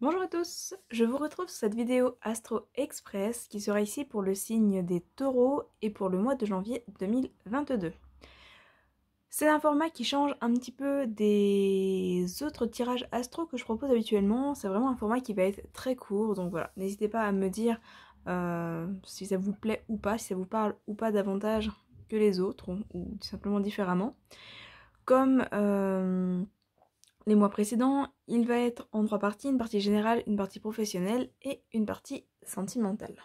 Bonjour à tous, je vous retrouve sur cette vidéo Astro Express qui sera ici pour le signe des taureaux et pour le mois de janvier 2022. C'est un format qui change un petit peu des autres tirages astro que je propose habituellement. C'est vraiment un format qui va être très court, donc voilà, n'hésitez pas à me dire si ça vous plaît ou pas, si ça vous parle ou pas davantage que les autres, ou tout simplement différemment. Comme les mois précédents, il va être en 3 parties, une partie générale, une partie professionnelle et une partie sentimentale.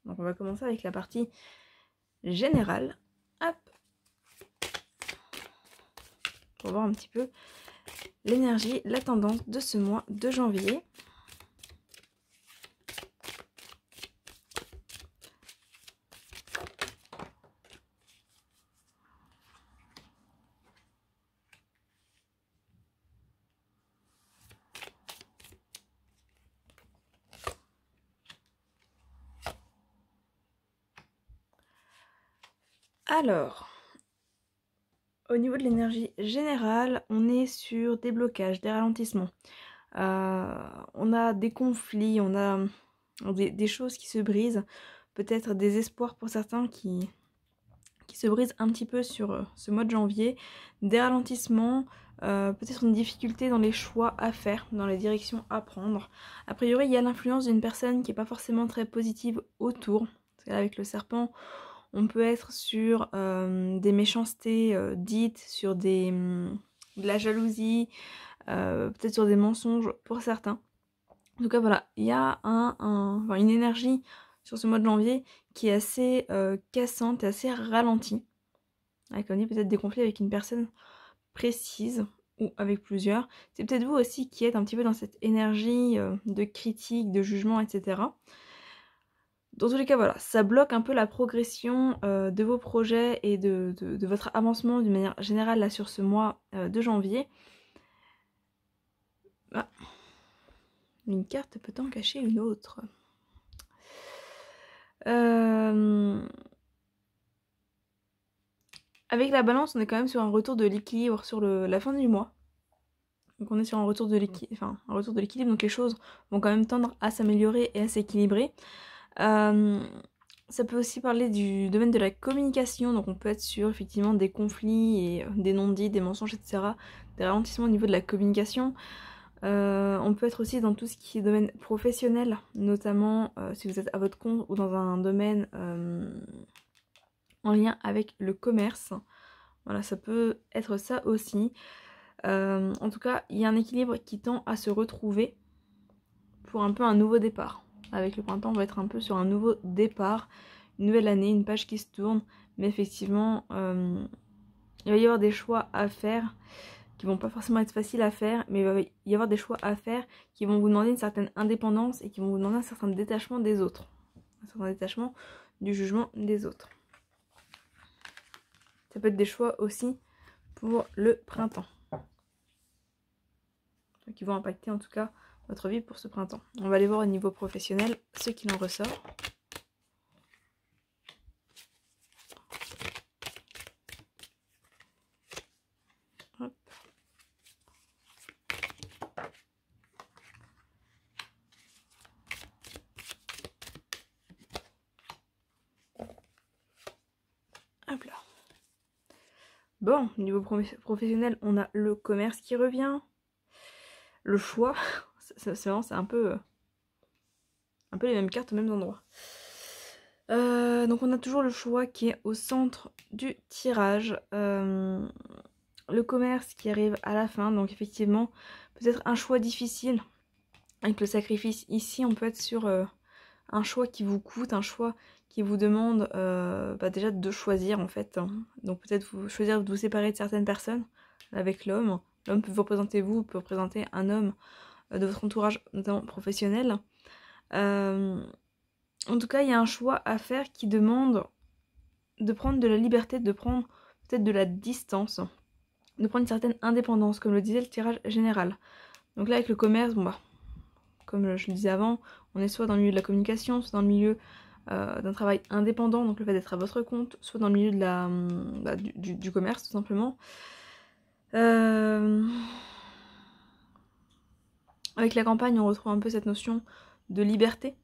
Donc on va commencer avec la partie générale. Hop, pour voir un petit peu l'énergie, la tendance de ce mois de janvier. Alors, au niveau de l'énergie générale, on est sur des blocages, des ralentissements. On a des conflits, on a des choses qui se brisent, peut-être des espoirs pour certains qui se brisent un petit peu sur ce mois de janvier, des ralentissements, peut-être une difficulté dans les choix à faire, dans les directions à prendre. A priori, il y a l'influence d'une personne qui n'est pas forcément très positive autour. Avec le serpent, on peut être sur des méchancetés dites, sur de la jalousie, peut-être sur des mensonges pour certains. En tout cas, voilà, il y a une énergie sur ce mois de janvier qui est assez cassante et assez ralentie. Avec, on dit, peut-être des conflits avec une personne précise ou avec plusieurs. C'est peut-être vous aussi qui êtes un petit peu dans cette énergie de critique, de jugement, etc. Dans tous les cas, voilà, ça bloque un peu la progression de vos projets et de votre avancement d'une manière générale là sur ce mois de janvier. Ah. Une carte peut en cacher une autre. Avec la balance, on est quand même sur un retour de l'équilibre sur la fin du mois. Donc on est sur un retour de l'équilibre, donc les choses vont quand même tendre à s'améliorer et à s'équilibrer. Ça peut aussi parler du domaine de la communication, donc on peut être sur effectivement des conflits et des non-dits, des mensonges, etc. Des ralentissements au niveau de la communication. On peut être aussi dans tout ce qui est domaine professionnel, notamment si vous êtes à votre compte ou dans un domaine en lien avec le commerce. Voilà, ça peut être ça aussi. En tout cas, il y a un équilibre qui tend à se retrouver pour un peu un nouveau départ. Avec le printemps, on va être un peu sur un nouveau départ, une nouvelle année, une page qui se tourne. Mais effectivement, il va y avoir des choix à faire qui vont pas forcément être faciles à faire, mais il va y avoir des choix à faire qui vont vous demander une certaine indépendance et qui vont vous demander un certain détachement des autres. Un certain détachement du jugement des autres. Ça peut être des choix aussi pour le printemps, qui vont impacter en tout cas votre vie pour ce printemps. On va aller voir au niveau professionnel ce qu'il en ressort. Hop. Hop là. Bon, au niveau professionnel, on a le commerce qui revient. Le choix, c'est vraiment, c'est un peu les mêmes cartes aux mêmes endroits. Donc on a toujours le choix qui est au centre du tirage. Le commerce qui arrive à la fin, donc effectivement, peut-être un choix difficile. Avec le sacrifice ici, on peut être sur un choix qui vous coûte, un choix qui vous demande déjà de choisir en fait. Donc peut-être vous choisir de vous séparer de certaines personnes avec l'homme. L'homme peut vous représenter vous, peut représenter un homme de votre entourage, notamment professionnel. En tout cas, il y a un choix à faire qui demande de prendre de la liberté, de prendre peut-être de la distance, de prendre une certaine indépendance, comme le disait le tirage général. Donc là, avec le commerce, bon bah, comme je le disais avant, on est soit dans le milieu de la communication, soit dans le milieu d'un travail indépendant, donc le fait d'être à votre compte, soit dans le milieu de du commerce, tout simplement. Avec la campagne, on retrouve un peu cette notion de liberté.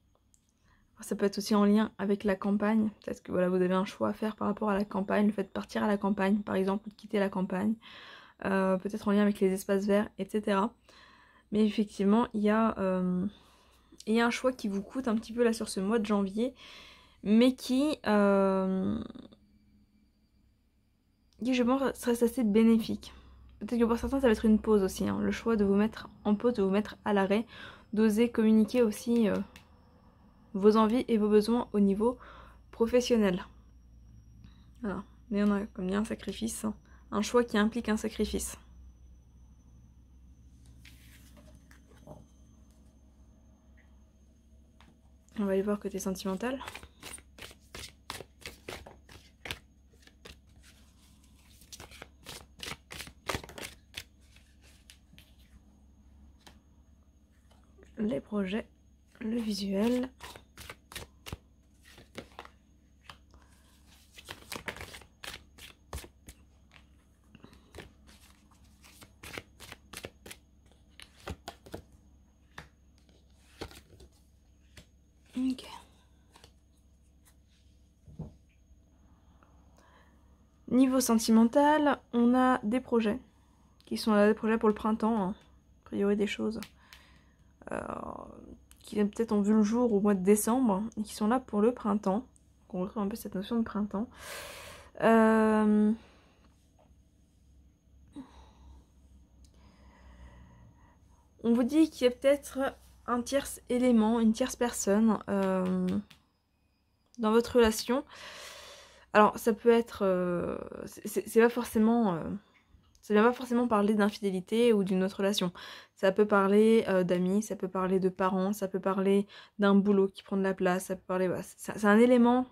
Ça peut être aussi en lien avec la campagne. Peut-être que voilà, vous avez un choix à faire par rapport à la campagne, le fait de partir à la campagne, par exemple, ou de quitter la campagne. Peut-être en lien avec les espaces verts, etc. Mais effectivement, il y a un choix qui vous coûte un petit peu là sur ce mois de janvier, mais qui je pense serait assez bénéfique. Peut-être que pour certains ça va être une pause aussi, hein. Le choix de vous mettre en pause, de vous mettre à l'arrêt, d'oser communiquer aussi vos envies et vos besoins au niveau professionnel. Voilà. Mais on a comme dit un sacrifice, hein. Un choix qui implique un sacrifice. On va aller voir côté sentimental. Les projets, le visuel. Ok. Niveau sentimental, on a des projets qui sont là, des projets pour le printemps, hein. A priori des choses qui peut-être ont vu le jour au mois de décembre et qui sont là pour le printemps. Donc on retrouve un peu cette notion de printemps. On vous dit qu'il y a peut-être un tierce élément, une tierce personne dans votre relation. Alors ça peut être... c'est pas forcément... ça ne va pas forcément parler d'infidélité ou d'une autre relation. Ça peut parler d'amis, ça peut parler de parents, ça peut parler d'un boulot qui prend de la place, ça peut parler... Voilà, c'est un élément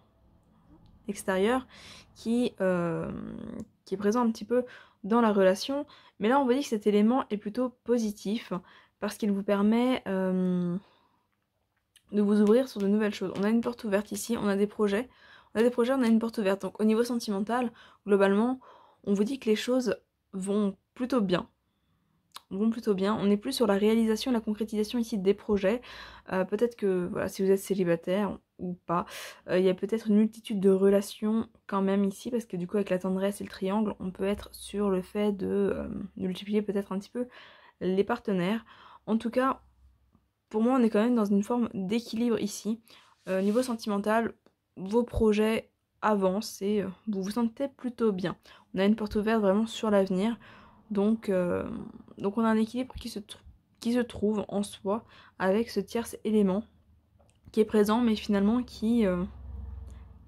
extérieur qui est présent un petit peu dans la relation. Mais là, on vous dit que cet élément est plutôt positif parce qu'il vous permet de vous ouvrir sur de nouvelles choses. On a une porte ouverte ici, on a des projets. On a une porte ouverte. Donc au niveau sentimental, globalement, on vous dit que les choses vont plutôt bien. On est plus sur la réalisation et la concrétisation ici des projets. Peut-être que voilà, si vous êtes célibataire ou pas, il y a peut-être une multitude de relations quand même ici, parce que du coup avec la tendresse et le triangle, on peut être sur le fait de multiplier peut-être un petit peu les partenaires. En tout cas, pour moi on est quand même dans une forme d'équilibre ici. Niveau sentimental, vos projets avancent et vous vous sentez plutôt bien. On a une porte ouverte vraiment sur l'avenir. Donc on a un équilibre qui se trouve en soi avec ce tierce élément qui est présent mais finalement qui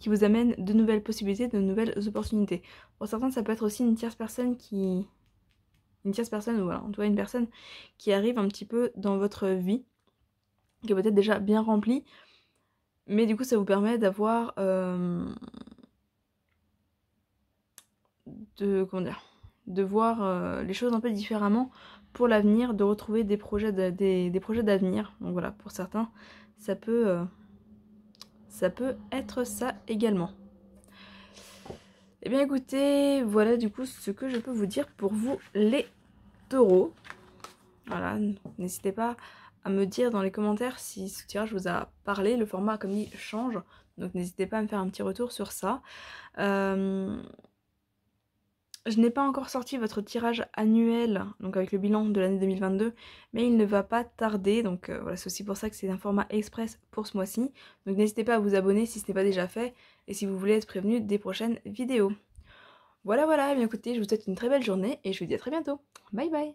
vous amène de nouvelles possibilités, de nouvelles opportunités. Pour certains ça peut être aussi une tierce personne ou voilà, en tout cas une personne qui arrive un petit peu dans votre vie, qui est peut-être déjà bien remplie, mais du coup ça vous permet d'avoir de voir les choses un peu différemment pour l'avenir, de retrouver des projets d'avenir. Donc voilà, pour certains, ça peut être ça également. Eh bien écoutez, voilà du coup ce que je peux vous dire pour vous les taureaux. Voilà, n'hésitez pas à me dire dans les commentaires si ce tirage vous a parlé. Le format, comme dit, change, donc n'hésitez pas à me faire un petit retour sur ça. Je n'ai pas encore sorti votre tirage annuel, donc avec le bilan de l'année 2022, mais il ne va pas tarder, donc voilà, c'est aussi pour ça que c'est un format express pour ce mois-ci. Donc n'hésitez pas à vous abonner si ce n'est pas déjà fait, et si vous voulez être prévenu des prochaines vidéos. Voilà, bien écoutez, je vous souhaite une très belle journée, et je vous dis à très bientôt. Bye bye.